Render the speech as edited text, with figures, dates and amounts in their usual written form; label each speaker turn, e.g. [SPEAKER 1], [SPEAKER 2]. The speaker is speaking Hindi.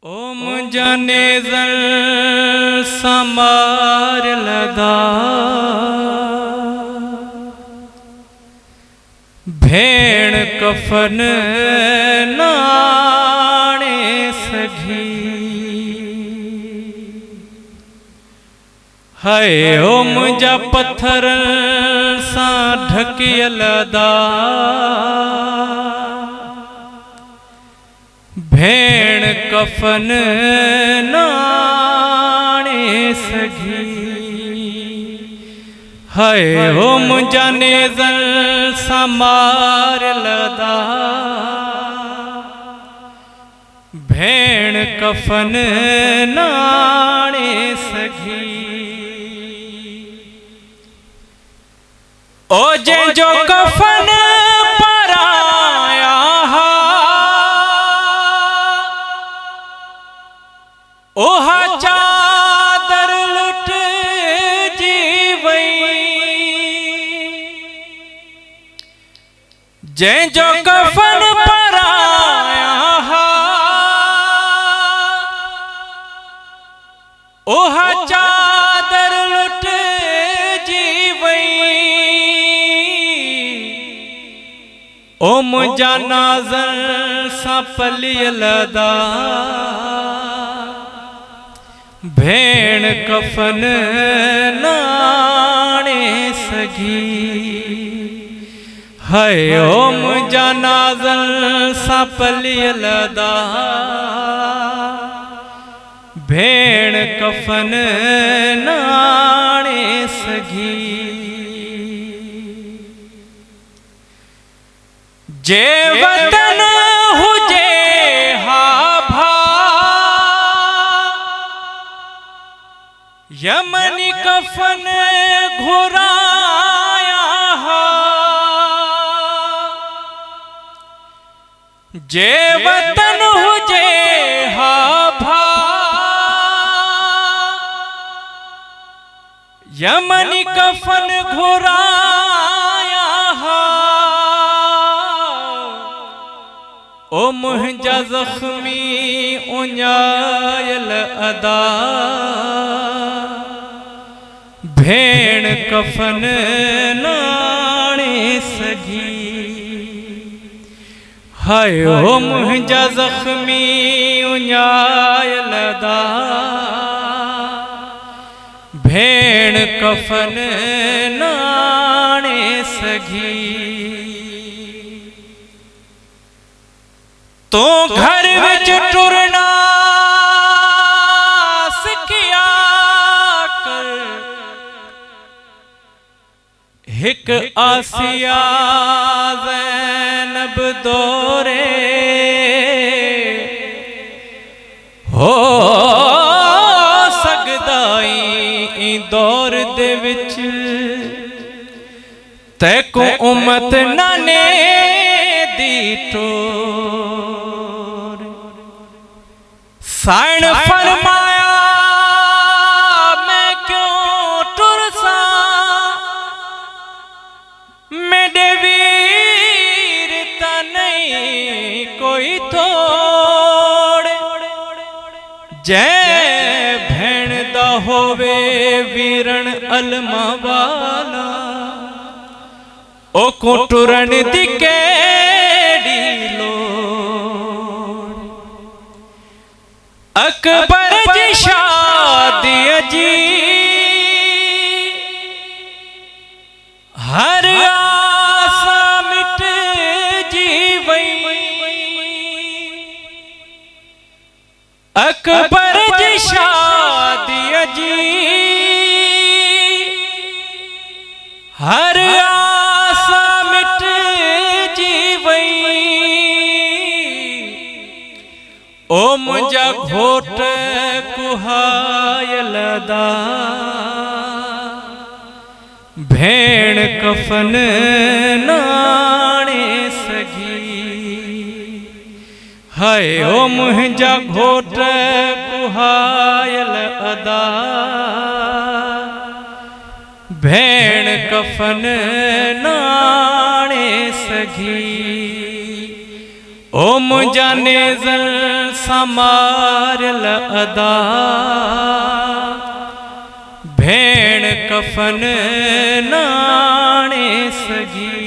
[SPEAKER 1] ओम जाने जल समार लदा भेण कफन नाणे सघी हाय ओम जा पत्थर सा ढकियल दा भेण कफन नाणे सघी हाय ओम जाने जल समार लदा भेण कफन नाणे सघी ओ जो कफन ओहा चादर लुट जीवई जै जो कफन पराया ओहा चादर लुट जीवई ओम जानाज़र सा पलियल दा भेण कफन नाणे सघी हाय ओम जानाज़ल सा पलियल दा भेण कफन नाणे सघी जे वतन हुजे यमनी कफन घुराया जे वतन हुजे हा भा यमनी कफन घुराया ओ मुंहिंजा ज़ख्मी उञायल अदा भेण कफन नाणे सघी हाय ओ मुंहिंजा ज़ख्मी उञायल दा भेण कफन नाणे सघी तो घर विच टुरना सिखिया कर हिक आसिया ज़ैनब दौरे हो सकदाई दौर दे विच तैको उम्मत नाने दी टोर साण फरमाया मैं क्यों टुरसा मेरे वीर नहीं कोई तोड़ जै भेण दा होवे वीरण अलमा वाला ओ को टुरन दी केड़ी लोड़ अकबर जी शादी जी हर आसा मिट जीवई अकबर जी शादी जी हर आसा मिट जीवई ओ मुंहिंजा घोट कुहायल दा भेण कफन नाणे सघी हाय ओ मुंहिंजा घोट कुहायल अदा भेण कफन नाणे सघी ओ मुंहिंजा नेज़ल समारियल अदा भेण कफन नाणे सगी।